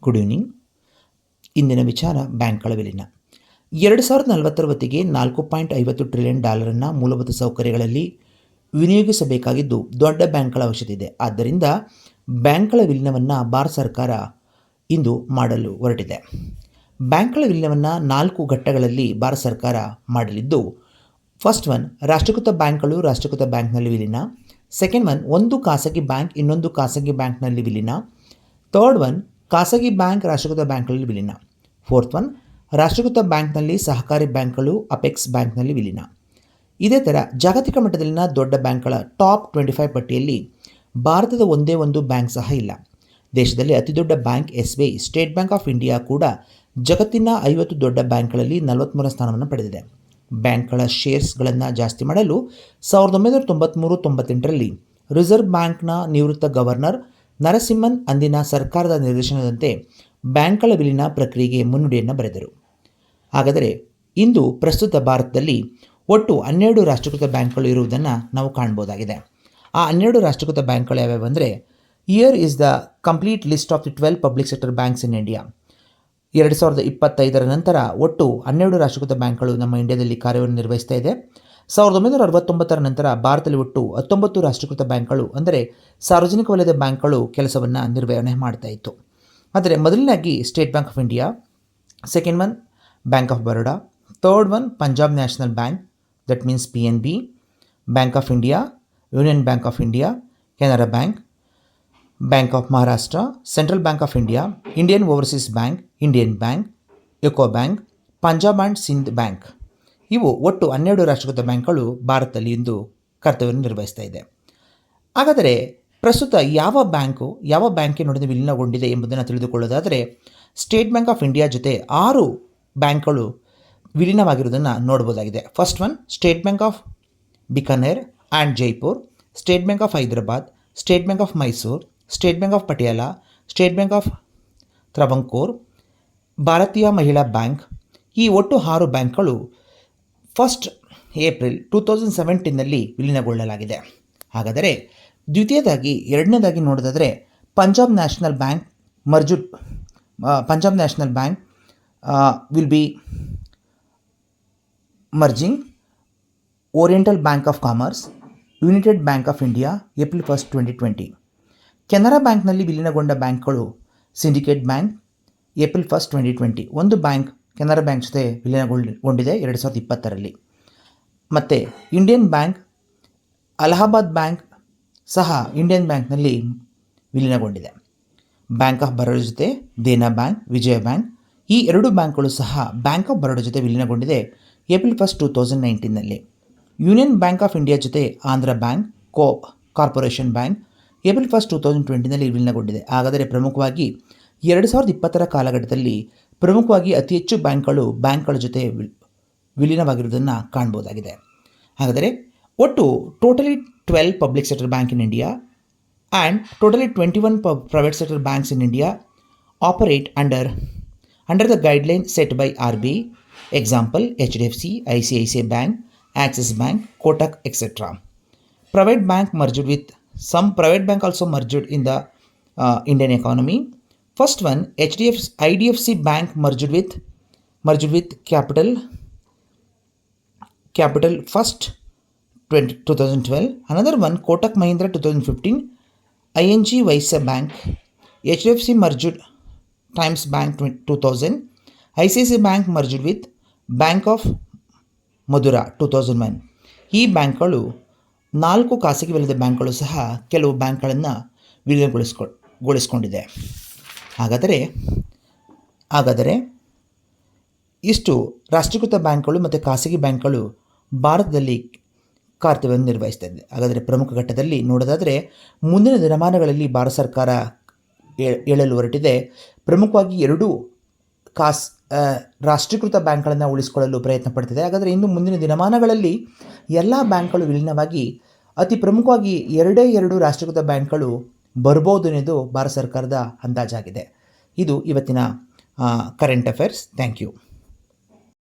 Good evening. ಇಂದಿನ ವಿಚಾರ ಬ್ಯಾಂಕ್ಗಳ ವಿಲೀನ. 2040 ಹೊತ್ತಿಗೆ $4.50 ಟ್ರಿಲಿಯನ್ ಮೂಲಭೂತ ಸೌಕರ್ಯಗಳಲ್ಲಿ ವಿನಿಯೋಗಿಸಬೇಕಾಗಿದ್ದು ದೊಡ್ಡ ಬ್ಯಾಂಕ್ಗಳ ಅವಶ್ಯಕತೆ ಇದೆ. ಆದ್ದರಿಂದ ಬ್ಯಾಂಕ್ಗಳ ವಿಲೀನವನ್ನು ಭಾರತ ಸರ್ಕಾರ ಇಂದು ಮಾಡಲು ಹೊರಟಿದೆ. ಬ್ಯಾಂಕ್ಗಳ ವಿಲೀನವನ್ನು 4 ಘಟ್ಟಗಳಲ್ಲಿ ಭಾರತ ಸರ್ಕಾರ ಮಾಡಲಿದ್ದು, ಫಸ್ಟ್ ಒನ್ ರಾಷ್ಟ್ರೀಕೃತ ಬ್ಯಾಂಕ್ಗಳು ರಾಷ್ಟ್ರೀಕೃತ ಬ್ಯಾಂಕ್ನಲ್ಲಿ ವಿಲೀನ. ಸೆಕೆಂಡ್ ಒನ್ ಒಂದು ಖಾಸಗಿ ಬ್ಯಾಂಕ್ ಇನ್ನೊಂದು ಖಾಸಗಿ ಬ್ಯಾಂಕ್ನಲ್ಲಿ ವಿಲೀನ. ಥರ್ಡ್ ಒನ್ ಖಾಸಗಿ ಬ್ಯಾಂಕ್ ರಾಷ್ಟ್ರೀಕೃತ ಬ್ಯಾಂಕ್ಗಳಲ್ಲಿ ವಿಲೀನ. ಫೋರ್ತ್ ಒನ್ ರಾಷ್ಟ್ರೀಕೃತ ಬ್ಯಾಂಕ್ನಲ್ಲಿ ಸಹಕಾರಿ ಬ್ಯಾಂಕ್ಗಳು ಅಪೆಕ್ಸ್ ಬ್ಯಾಂಕ್ನಲ್ಲಿ ವಿಲೀನ. ಇದೇ ಥರ ಜಾಗತಿಕ ಮಟ್ಟದಲ್ಲಿನ ದೊಡ್ಡ ಬ್ಯಾಂಕ್ಗಳ ಟಾಪ್ 25 ಪಟ್ಟಿಯಲ್ಲಿ ಭಾರತದ ಒಂದೇ ಒಂದು ಬ್ಯಾಂಕ್ ಸಹ ಇಲ್ಲ. ದೇಶದಲ್ಲಿ ಅತಿದೊಡ್ಡ bank SBI state bank of India ಕೂಡ ಜಗತ್ತಿನ 50 ದೊಡ್ಡ ಬ್ಯಾಂಕ್ಗಳಲ್ಲಿ 43ನೇ ಸ್ಥಾನವನ್ನು ಪಡೆದಿದೆ. ಬ್ಯಾಂಕ್ಗಳ ಶೇರ್ಸ್ಗಳನ್ನು ಜಾಸ್ತಿ ಮಾಡಲು 1993-98ರಲ್ಲಿ ರಿಸರ್ವ್ ಬ್ಯಾಂಕ್ನ ನಿವೃತ್ತ ಗವರ್ನರ್ ನರಸಿಂಹನ್ ಅಂದಿನ ಸರ್ಕಾರದ ನಿರ್ದೇಶನದಂತೆ ಬ್ಯಾಂಕ್ಗಳ ವಿಲೀನ ಪ್ರಕ್ರಿಯೆಗೆ ಮುನ್ನುಡಿಯನ್ನು ಬರೆದರು. ಹಾಗಾದರೆ ಇಂದು ಪ್ರಸ್ತುತ ಭಾರತದಲ್ಲಿ ಒಟ್ಟು 12 ರಾಷ್ಟ್ರೀಕೃತ ಬ್ಯಾಂಕ್ಗಳು ಇರುವುದನ್ನು ನಾವು ಕಾಣ್ಬೋದಾಗಿದೆ. ಆ 12 ರಾಷ್ಟ್ರೀಕೃತ ಬ್ಯಾಂಕ್ಗಳು ಯಾವ್ಯಾವು ಅಂದರೆ, here is the complete list of the 12 public sector banks in India. 2025ರ ನಂತರ ಒಟ್ಟು 12 ರಾಷ್ಟ್ರೀಕೃತ ಬ್ಯಾಂಕ್ಗಳು ನಮ್ಮ ಇಂಡಿಯಾದಲ್ಲಿ ಕಾರ್ಯವನ್ನು ನಿರ್ವಹಿಸ್ತಾ ಇದೆ. 1969ರ ನಂತರ ಭಾರತದಲ್ಲಿ ಒಟ್ಟು 19 ರಾಷ್ಟ್ರೀಕೃತ ಬ್ಯಾಂಕ್ಗಳು ಅಂದರೆ ಸಾರ್ವಜನಿಕ ವಲಯದ ಬ್ಯಾಂಕ್ಗಳು ಕೆಲಸವನ್ನು ನಿರ್ವಹಣೆ ಮಾಡ್ತಾ ಇತ್ತು. ಆದರೆ ಮೊದಲನೇದಾಗಿ State bank of India, second one Bank of Baroda, third one Punjab National Bank, that means PNB, Bank of India, Union bank of India, Canara Bank, Bank of Maharashtra, Central Bank of India, Indian Overseas Bank, Indian Bank, UCO Bank, Punjab and Sind Bank. ಇವು ಒಟ್ಟು 12 ರಾಷ್ಟ್ರೀಕೃತ ಬ್ಯಾಂಕ್ಗಳು ಭಾರತದಲ್ಲಿ ಇಂದು ಕರ್ತವ್ಯವನ್ನು ನಿರ್ವಹಿಸ್ತಾ ಇದೆ. ಹಾಗಾದರೆ ಪ್ರಸ್ತುತ ಯಾವ ಬ್ಯಾಂಕಿನ ನಡುವೆ ವಿಲೀನಗೊಂಡಿದೆ ಎಂಬುದನ್ನು ತಿಳಿದುಕೊಳ್ಳೋದಾದರೆ, ಸ್ಟೇಟ್ ಬ್ಯಾಂಕ್ ಆಫ್ ಇಂಡಿಯಾ ಜೊತೆ 6 ಬ್ಯಾಂಕ್ಗಳು ವಿಲೀನವಾಗಿರುವುದನ್ನು ನೋಡ್ಬೋದಾಗಿದೆ. First one state bank of Bikaner and Jaipur, state bank of Hyderabad, state bank of Mysore, state bank of Patiala, state bank of Travancore, Bharatiya Mahila bank. ಈ ಒಟ್ಟು 6 ಬ್ಯಾಂಕ್ಗಳು 1 ಏಪ್ರಿಲ್ 2017ನಲ್ಲಿ ವಿಲೀನಗೊಳ್ಳಲಾಗಿದೆ. ಹಾಗಾದರೆ ಎರಡನೇದಾಗಿ ನೋಡೋದಾದರೆ Punjab National bank will be merging oriental bank of commerce, United bank of India, April 1, 2020. Canara ಬ್ಯಾಂಕ್ನಲ್ಲಿ ವಿಲೀನಗೊಂಡ ಬ್ಯಾಂಕ್ಗಳು syndicate bank, April 1, 2020. ಒಂದು bank Canara bank ಜೊತೆ ವಿಲೀನಗೊಂಡಿದೆ 2020ರಲ್ಲಿ. ಮತ್ತು ಇಂಡಿಯನ್ ಬ್ಯಾಂಕ್, ಅಲಹಾಬಾದ್ ಬ್ಯಾಂಕ್ ಸಹ ಇಂಡಿಯನ್ ಬ್ಯಾಂಕ್ನಲ್ಲಿ ವಿಲೀನಗೊಂಡಿದೆ. ಬ್ಯಾಂಕ್ ಆಫ್ ಬರೋಡಾ ಜೊತೆ ದೇನಾ ಬ್ಯಾಂಕ್, ವಿಜಯ ಬ್ಯಾಂಕ್, ಈ 2 ಬ್ಯಾಂಕ್ಗಳು ಸಹ ಬ್ಯಾಂಕ್ ಆಫ್ ಬರೋಡಾ ಜೊತೆ ವಿಲೀನಗೊಂಡಿದೆ ಏಪ್ರಿಲ್ 1, 2019ನಲ್ಲಿ. ಯೂನಿಯನ್ ಬ್ಯಾಂಕ್ ಆಫ್ ಇಂಡಿಯಾ ಜೊತೆ Andhra bank corporation bank April 1, 2020ನಲ್ಲಿ ವಿಲೀನಗೊಂಡಿದೆ. ಹಾಗಾದರೆ ಪ್ರಮುಖವಾಗಿ 2020ರ ಕಾಲಘಟ್ಟದಲ್ಲಿ ಪ್ರಮುಖವಾಗಿ ಅತಿ ಹೆಚ್ಚು ಬ್ಯಾಂಕ್ಗಳ ಜೊತೆ ವಿಲೀನವಾಗಿರುವುದನ್ನು ಕಾಣ್ಬೋದಾಗಿದೆ. ಹಾಗಾದರೆ ಒಟ್ಟು totally 12 public sector bank in India and totally 21 private sector banks in India operate under the guideline set by RBI. Example HDFC, ICICI Bank, Axis Bank, Kotak, etc. Private bank merged with some private bank also merged in the Indian economy. First one, IDFC Bank merged with Capital First 2012. Another one, Kotak Mahindra 2015, ING Vysya Bank, HDFC merged Times Bank 2000, ICICI Bank merged with Bank of Madura 2001. ಈ ಬ್ಯಾಂಕ್ಗಳು 4 ಖಾಸಗಿ ವಲಯದ ಬ್ಯಾಂಕ್ಗಳು ಸಹ ಕೆಲವು ಬ್ಯಾಂಕ್ಗಳನ್ನು ವಿಲೀನಗೊಳಿಸಿಕೊಂಡಿದೆ. ಹಾಗಾದರೆ ಇಷ್ಟು ರಾಷ್ಟ್ರೀಕೃತ ಬ್ಯಾಂಕ್ಗಳು ಮತ್ತು ಖಾಸಗಿ ಬ್ಯಾಂಕ್ಗಳು ಭಾರತದಲ್ಲಿ ಕರ್ತವ್ಯವನ್ನು ನಿರ್ವಹಿಸ್ತಾ ಇದೆ. ಹಾಗಾದರೆ ಪ್ರಮುಖ ಘಟ್ಟದಲ್ಲಿ ನೋಡೋದಾದರೆ ಮುಂದಿನ ದಿನಮಾನಗಳಲ್ಲಿ ಭಾರತ ಸರ್ಕಾರ ಹೇಳಲು ಹೊರಟಿದೆ, ಪ್ರಮುಖವಾಗಿ 2 ರಾಷ್ಟ್ರೀಕೃತ ಬ್ಯಾಂಕ್ಗಳನ್ನು ಉಳಿಸಿಕೊಳ್ಳಲು ಪ್ರಯತ್ನ ಪಡ್ತಿದೆ. ಹಾಗಾದರೆ ಇನ್ನು ಮುಂದಿನ ದಿನಮಾನಗಳಲ್ಲಿ ಎಲ್ಲ ಬ್ಯಾಂಕ್ಗಳು ವಿಲೀನವಾಗಿ ಅತಿ ಪ್ರಮುಖವಾಗಿ 2 ರಾಷ್ಟ್ರೀಕೃತ ಬ್ಯಾಂಕ್ಗಳು ಬರ್ಬೋದು ಅನ್ನೋದು ಭಾರತ ಸರ್ಕಾರದ ಅಂದಾಜಾಗಿದೆ. ಇದು ಇವತ್ತಿನ ಕರೆಂಟ್ ಅಫೇರ್ಸ್. Thank you.